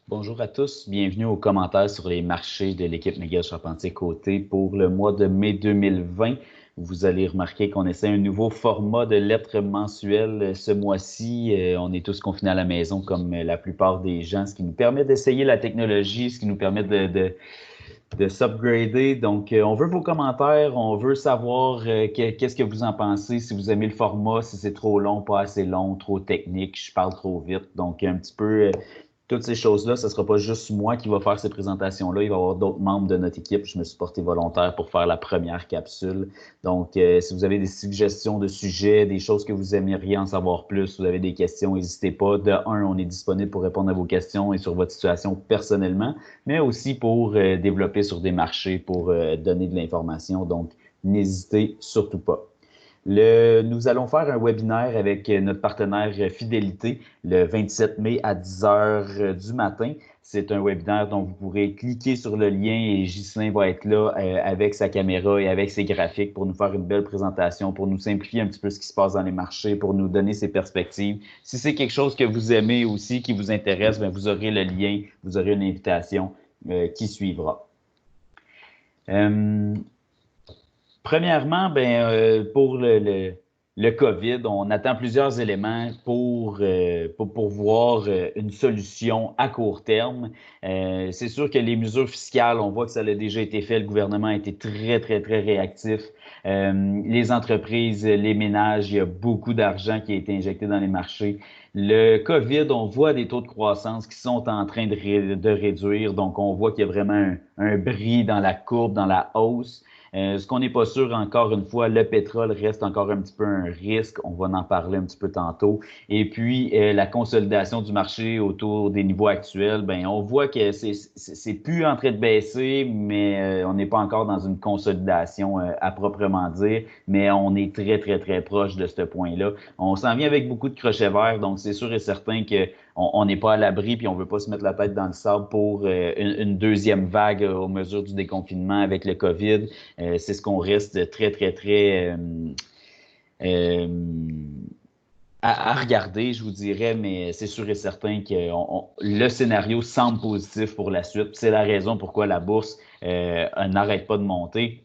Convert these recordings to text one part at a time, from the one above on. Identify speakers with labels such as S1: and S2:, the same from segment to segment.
S1: Bonjour à tous, bienvenue aux commentaires sur les marchés de l'équipe Miguel Charpentier-Côté pour le mois de mai 2020. Vous allez remarquer qu'on essaie un nouveau format de lettres mensuelles ce mois-ci. On est tous confinés à la maison comme la plupart des gens, ce qui nous permet d'essayer la technologie, ce qui nous permet de s'upgrader. Donc, on veut vos commentaires, on veut savoir qu'est-ce que vous en pensez, si vous aimez le format, si c'est trop long, pas assez long, trop technique, je parle trop vite. Donc, un petit peu toutes ces choses-là, ce ne sera pas juste moi qui va faire ces présentations-là. Il va y avoir d'autres membres de notre équipe. Je me suis porté volontaire pour faire la première capsule. Donc, si vous avez des suggestions de sujets, des choses que vous aimeriez en savoir plus, vous avez des questions, n'hésitez pas. De un, on est disponible pour répondre à vos questions et sur votre situation personnellement, mais aussi pour développer sur des marchés, pour donner de l'information. Donc, n'hésitez surtout pas. Nous allons faire un webinaire avec notre partenaire Fidélité le 27 mai à 10 heures du matin. C'est un webinaire dont vous pourrez cliquer sur le lien et Ghislain va être là avec sa caméra et avec ses graphiques pour nous faire une belle présentation, pour nous simplifier un petit peu ce qui se passe dans les marchés, pour nous donner ses perspectives. Si c'est quelque chose que vous aimez aussi, qui vous intéresse, bien, vous aurez le lien, vous aurez une invitation qui suivra. Premièrement, pour le COVID, on attend plusieurs éléments pour voir une solution à court terme. C'est sûr que les mesures fiscales, on voit que ça a déjà été fait. Le gouvernement a été très, très, très réactif. Les entreprises, les ménages, il y a beaucoup d'argent qui a été injecté dans les marchés. Le COVID, on voit des taux de croissance qui sont en train de réduire. Donc, on voit qu'il y a vraiment un bris dans la courbe, dans la hausse. Ce qu'on n'est pas sûr, encore une fois, le pétrole reste encore un petit peu un risque. On va en parler un petit peu tantôt. Et puis, la consolidation du marché autour des niveaux actuels, ben, on voit que c'est plus en train de baisser, mais on n'est pas encore dans une consolidation à proprement dire, mais on est très, très, très proche de ce point-là. On s'en vient avec beaucoup de crochets verts, donc c'est sûr et certain que on n'est pas à l'abri puis on veut pas se mettre la tête dans le sable pour une deuxième vague aux mesures du déconfinement avec le COVID. C'est ce qu'on reste très, très, très euh, à regarder, je vous dirais, mais c'est sûr et certain que le scénario semble positif pour la suite. C'est la raison pourquoi la bourse n'arrête pas de monter.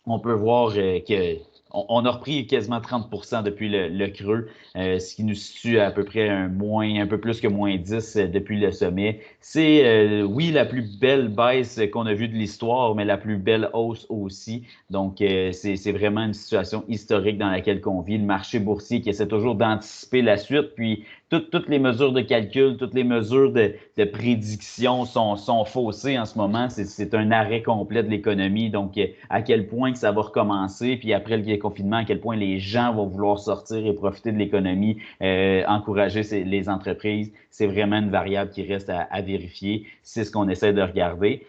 S1: On peut voir que on a repris quasiment 30 depuis le creux, ce qui nous situe à peu près un peu plus que moins 10 depuis le sommet. C'est, oui, la plus belle baisse qu'on a vue de l'histoire, mais la plus belle hausse aussi. Donc, c'est vraiment une situation historique dans laquelle on vit. Le marché boursier qui essaie toujours d'anticiper la suite, puis toutes les mesures de calcul, toutes les mesures de prédiction sont faussées en ce moment. C'est un arrêt complet de l'économie. Donc, à quel point que ça va recommencer, puis après le confinement, à quel point les gens vont vouloir sortir et profiter de l'économie, encourager les entreprises, c'est vraiment une variable qui reste à vérifier. C'est ce qu'on essaie de regarder.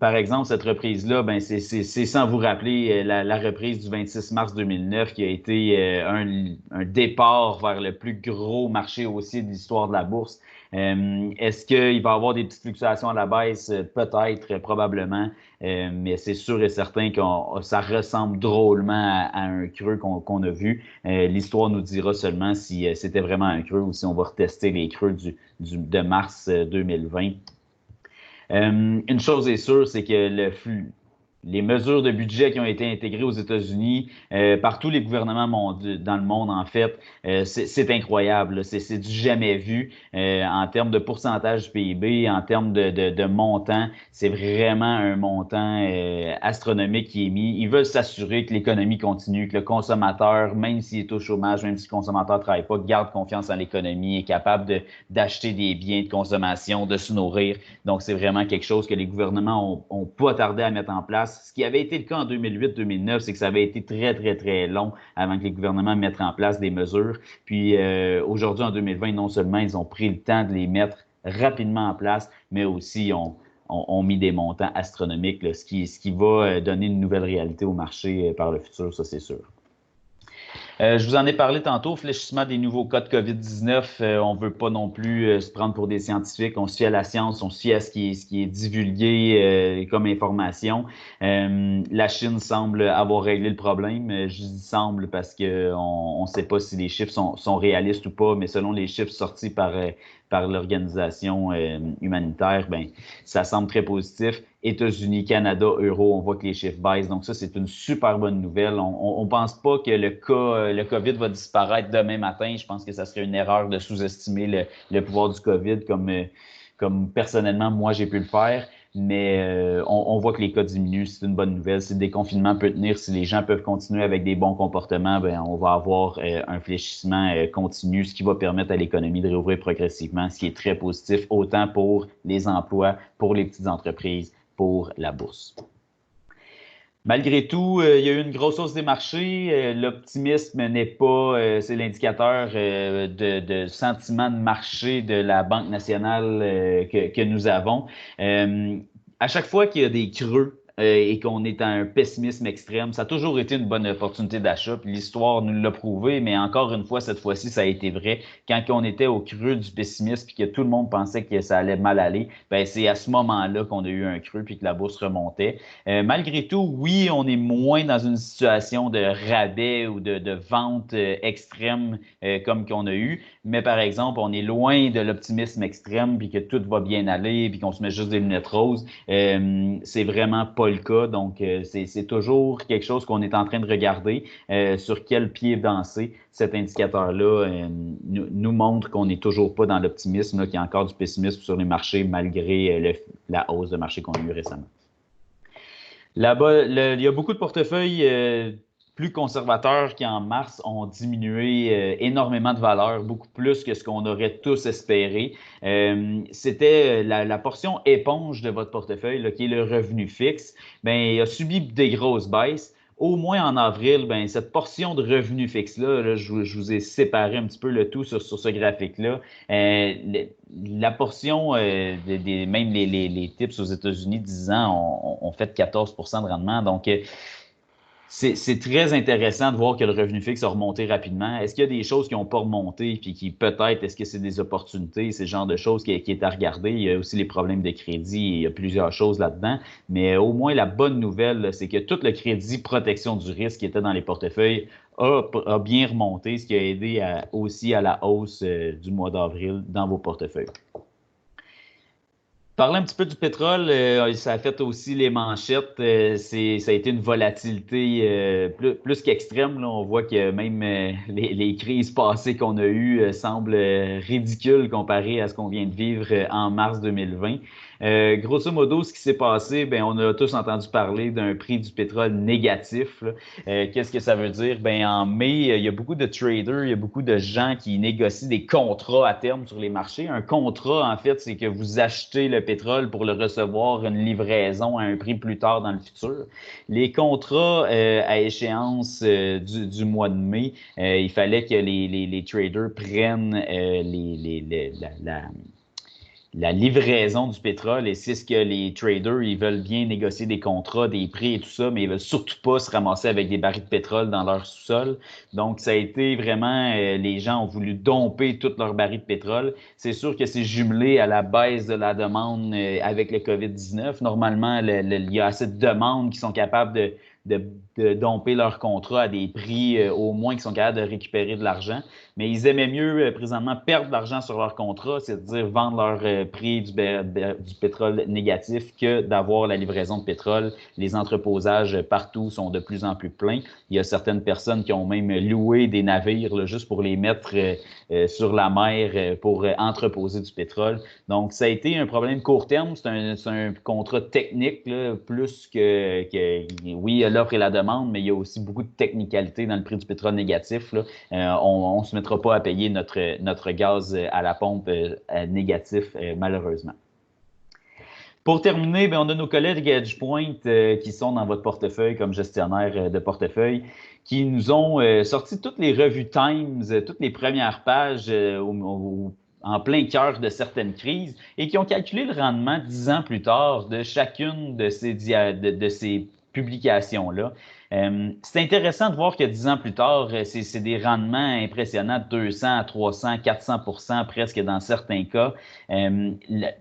S1: Par exemple, cette reprise-là, ben, c'est sans vous rappeler la reprise du 26 mars 2009 qui a été un départ vers le plus gros marché haussier de l'histoire de la bourse. Est-ce qu'il va y avoir des petites fluctuations à la baisse? Peut-être, probablement, mais c'est sûr et certain que ça ressemble drôlement à un creux qu'on a vu. L'histoire nous dira seulement si c'était vraiment un creux ou si on va retester les creux de mars 2020. Une chose est sûre, c'est que les mesures de budget qui ont été intégrées aux États-Unis, par tous les gouvernements dans le monde, en fait, c'est incroyable. C'est du jamais vu en termes de pourcentage du PIB, en termes de montant. C'est vraiment un montant astronomique qui est mis. Ils veulent s'assurer que l'économie continue, que le consommateur, même s'il est au chômage, même si le consommateur ne travaille pas, garde confiance en l'économie, est capable d'acheter des biens de consommation, de se nourrir. Donc, c'est vraiment quelque chose que les gouvernements ont pas tardé à mettre en place. Ce qui avait été le cas en 2008-2009, c'est que ça avait été très, très, très long avant que les gouvernements mettent en place des mesures. Puis aujourd'hui, en 2020, non seulement ils ont pris le temps de les mettre rapidement en place, mais aussi ont mis des montants astronomiques, là, ce qui va donner une nouvelle réalité au marché par le futur, ça c'est sûr. Je vous en ai parlé tantôt, fléchissement des nouveaux cas de COVID-19. On ne veut pas non plus se prendre pour des scientifiques. On se fie à la science, on se fie à ce qui est divulgué comme information. La Chine semble avoir réglé le problème. Je dis semble parce qu'on ne sait pas si les chiffres sont réalistes ou pas, mais selon les chiffres sortis par l'organisation humanitaire, ben, ça semble très positif. États-Unis, Canada, euro, on voit que les chiffres baissent. Donc ça, c'est une super bonne nouvelle. On ne pense pas que le COVID va disparaître demain matin. Je pense que ça serait une erreur de sous-estimer le pouvoir du COVID comme personnellement, moi, j'ai pu le faire. Mais on voit que les cas diminuent, c'est une bonne nouvelle. Si le déconfinement peut tenir, si les gens peuvent continuer avec des bons comportements, ben on va avoir un fléchissement continu, ce qui va permettre à l'économie de réouvrir progressivement, ce qui est très positif, autant pour les emplois, pour les petites entreprises, pour la bourse. Malgré tout, il y a eu une grosse hausse des marchés. L'optimisme n'est pas, c'est l'indicateur de sentiment de marché de la Banque nationale que nous avons. À chaque fois qu'il y a des creux et qu'on est à un pessimisme extrême, ça a toujours été une bonne opportunité d'achat. Puis l'histoire nous l'a prouvé, mais encore une fois, cette fois-ci, ça a été vrai. Quand on était au creux du pessimisme et que tout le monde pensait que ça allait mal aller, ben c'est à ce moment-là qu'on a eu un creux puis que la bourse remontait. Malgré tout, oui, on est moins dans une situation de rabais ou de vente extrême comme qu'on a eu, mais par exemple, on est loin de l'optimisme extrême puis que tout va bien aller puis qu'on se met juste des lunettes roses. C'est vraiment pas le cas. Donc, c'est toujours quelque chose qu'on est en train de regarder sur quel pied danser. Cet indicateur-là nous montre qu'on n'est toujours pas dans l'optimisme, qu'il y a encore du pessimisme sur les marchés malgré la hausse de marché qu'on a eu récemment. Là-bas, il y a beaucoup de portefeuilles plus conservateurs qui, en mars, ont diminué énormément de valeur, beaucoup plus que ce qu'on aurait tous espéré. C'était la portion éponge de votre portefeuille, là, qui est le revenu fixe, bien, il a subi des grosses baisses. Au moins en avril, ben, cette portion de revenu fixe-là, là, je vous ai séparé un petit peu le tout sur ce graphique-là. La portion, même les tips aux États-Unis, 10 ans, ont fait 14% de rendement. Donc, c'est très intéressant de voir que le revenu fixe a remonté rapidement. Est-ce qu'il y a des choses qui n'ont pas remonté puis qui peut-être, est-ce que c'est des opportunités, c'est le genre de choses qui est à regarder. Il y a aussi les problèmes de crédit, il y a plusieurs choses là-dedans. Mais au moins, la bonne nouvelle, c'est que tout le crédit protection du risque qui était dans les portefeuilles a bien remonté, ce qui a aidé aussi à la hausse du mois d'avril dans vos portefeuilles. Parler un petit peu du pétrole, ça a fait aussi les manchettes. Ça a été une volatilité plus qu'extrême. Là. On voit que même les crises passées qu'on a eues semblent ridicules comparées à ce qu'on vient de vivre en mars 2020. Grosso modo, ce qui s'est passé, ben, on a tous entendu parler d'un prix du pétrole négatif. Qu'est-ce que ça veut dire? Ben, en mai, il y a beaucoup de traders, il y a beaucoup de gens qui négocient des contrats à terme sur les marchés. Un contrat, en fait, c'est que vous achetez le pétrole pour le recevoir une livraison à un prix plus tard dans le futur. Les contrats à échéance du mois de mai, il fallait que les traders prennent la livraison du pétrole, et c'est ce que les traders, ils veulent bien négocier des contrats, des prix et tout ça, mais ils veulent surtout pas se ramasser avec des barils de pétrole dans leur sous-sol. Donc, ça a été vraiment, les gens ont voulu domper tous leurs barils de pétrole. C'est sûr que c'est jumelé à la baisse de la demande avec le COVID-19. Normalement, il y a assez de demandes qui sont capables de domper leurs contrats à des prix au moins qui sont capables de récupérer de l'argent. Mais ils aimaient mieux présentement perdre de l'argent sur leur contrat, c'est-à-dire vendre leur prix du pétrole négatif que d'avoir la livraison de pétrole. Les entreposages partout sont de plus en plus pleins. Il y a certaines personnes qui ont même loué des navires là, juste pour les mettre sur la mer pour entreposer du pétrole. Donc, ça a été un problème court terme. C'est un contrat technique, là, plus que oui, il y a l'offre et la demande, mais il y a aussi beaucoup de technicalité dans le prix du pétrole négatif. Là. On ne se mettra pas à payer notre gaz à la pompe négatif, malheureusement. Pour terminer, bien, on a nos collègues EdgePoint qui sont dans votre portefeuille comme gestionnaire de portefeuille, qui nous ont sorti toutes les revues Times, toutes les premières pages en plein cœur de certaines crises et qui ont calculé le rendement 10 ans plus tard de chacune de ces publications-là. C'est intéressant de voir que 10 ans plus tard, c'est des rendements impressionnants de 200 à 300, 400% presque dans certains cas.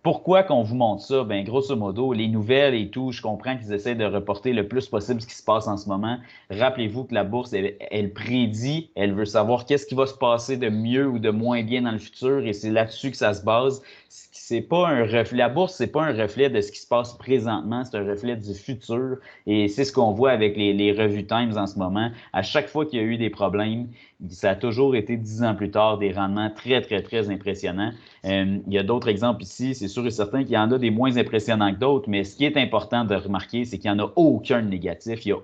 S1: Pourquoi qu'on vous montre ça? Ben, grosso modo, les nouvelles et tout, je comprends qu'ils essaient de reporter le plus possible ce qui se passe en ce moment. Rappelez-vous que la bourse, elle prédit, elle veut savoir qu'est-ce qui va se passer de mieux ou de moins bien dans le futur et c'est là-dessus que ça se base. C'est pas un reflet, la bourse, c'est pas un reflet de ce qui se passe présentement, c'est un reflet du futur. Et c'est ce qu'on voit avec les revues Times en ce moment. À chaque fois qu'il y a eu des problèmes, ça a toujours été 10 ans plus tard des rendements très, très, très impressionnants. Il y a d'autres exemples ici. C'est sûr et certain qu'il y en a des moins impressionnants que d'autres, mais ce qui est important de remarquer, c'est qu'il n'y en a aucun négatif. Il n'y a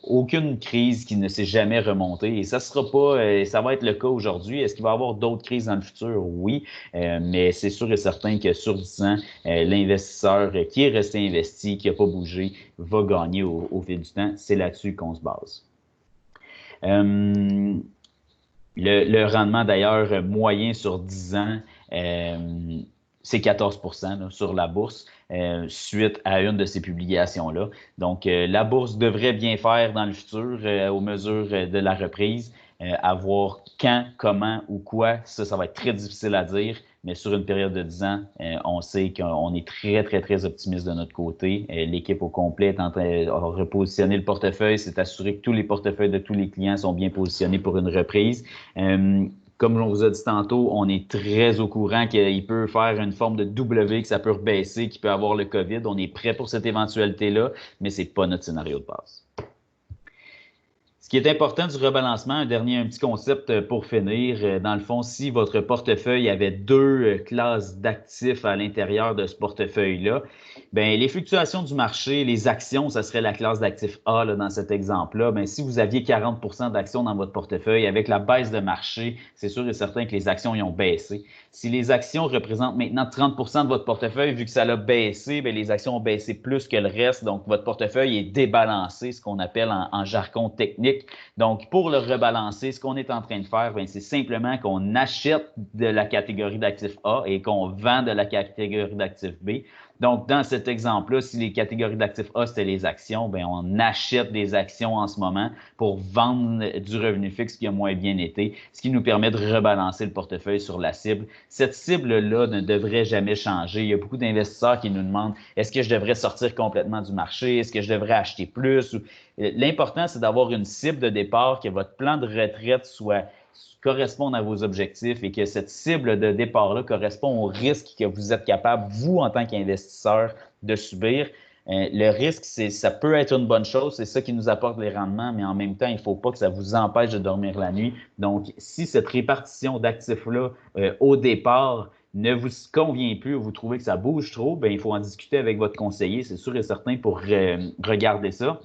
S1: aucune crise qui ne s'est jamais remontée. Et ça sera pas, ça va être le cas aujourd'hui. Est-ce qu'il va y avoir d'autres crises dans le futur? Oui, mais c'est sûr et certain que sur 10 ans, l'investisseur qui est resté investi, qui n'a pas bougé, va gagner au fil du temps. C'est là-dessus qu'on se base. Le rendement d'ailleurs moyen sur 10 ans, c'est 14% là, sur la bourse suite à une de ces publications-là. Donc, la bourse devrait bien faire dans le futur aux mesures de la reprise. À voir quand, comment ou quoi, ça va être très difficile à dire. Mais sur une période de 10 ans, on sait qu'on est très, très, très optimiste de notre côté. L'équipe au complet est en train de repositionner le portefeuille, c'est assurer que tous les portefeuilles de tous les clients sont bien positionnés pour une reprise. Comme on vous a dit tantôt, on est très au courant qu'il peut faire une forme de W, que ça peut rebaisser, qu'il peut avoir le COVID. On est prêt pour cette éventualité-là, mais ce n'est pas notre scénario de base. Ce qui est important du rebalancement, un petit concept pour finir. Dans le fond, si votre portefeuille avait deux classes d'actifs à l'intérieur de ce portefeuille-là, ben les fluctuations du marché, les actions, ça serait la classe d'actifs A là, dans cet exemple-là. Ben, si vous aviez 40% d'actions dans votre portefeuille, avec la baisse de marché, c'est sûr et certain que les actions y ont baissé. Si les actions représentent maintenant 30% de votre portefeuille, vu que ça a baissé, bien, les actions ont baissé plus que le reste. Donc, votre portefeuille est débalancé, ce qu'on appelle en jargon technique. Donc, pour le rebalancer, ce qu'on est en train de faire, c'est simplement qu'on achète de la catégorie d'actifs A et qu'on vend de la catégorie d'actifs B. Donc, dans cet exemple-là, si les catégories d'actifs A, c'était les actions, bien, on achète des actions en ce moment pour vendre du revenu fixe qui a moins bien été, ce qui nous permet de rebalancer le portefeuille sur la cible. Cette cible-là ne devrait jamais changer. Il y a beaucoup d'investisseurs qui nous demandent est-ce que je devrais sortir complètement du marché? Est-ce que je devrais acheter plus? L'important, c'est d'avoir une cible de départ, que votre plan de retraite corresponde à vos objectifs et que cette cible de départ-là correspond au risque que vous êtes capable, vous, en tant qu'investisseur, de subir. Le risque, ça peut être une bonne chose, c'est ça qui nous apporte les rendements, mais en même temps, il ne faut pas que ça vous empêche de dormir la nuit. Donc, si cette répartition d'actifs-là, au départ, ne vous convient plus ou vous trouvez que ça bouge trop, bien, il faut en discuter avec votre conseiller, c'est sûr et certain, pour regarder ça.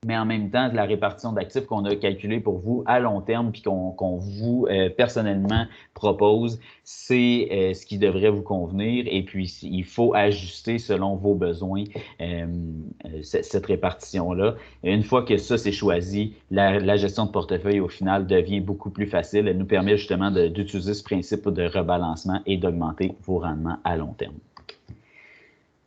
S1: Mais en même temps, de la répartition d'actifs qu'on a calculée pour vous à long terme puis qu'on vous personnellement propose, c'est ce qui devrait vous convenir. Et puis, il faut ajuster selon vos besoins cette répartition-là. Une fois que ça, c'est choisi, la gestion de portefeuille, au final, devient beaucoup plus facile. Elle nous permet justement d'utiliser ce principe de rebalancement et d'augmenter vos rendements à long terme.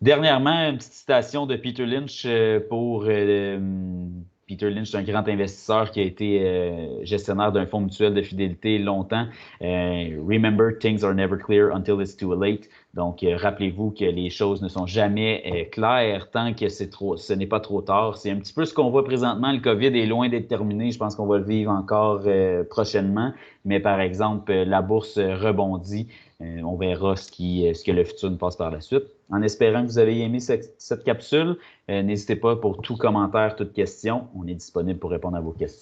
S1: Dernièrement, une petite citation de Peter Lynch pour Peter Lynch, un grand investisseur qui a été gestionnaire d'un fonds mutuel de fidélité longtemps. Remember, things are never clear until it's too late. Donc, rappelez-vous que les choses ne sont jamais claires tant que ce n'est pas trop tard. C'est un petit peu ce qu'on voit présentement. Le COVID est loin d'être terminé. Je pense qu'on va le vivre encore prochainement. Mais par exemple, la bourse rebondit. On verra ce que le futur nous passe par la suite. En espérant que vous avez aimé cette capsule, n'hésitez pas pour tout commentaire, toute question. On est disponible pour répondre à vos questions.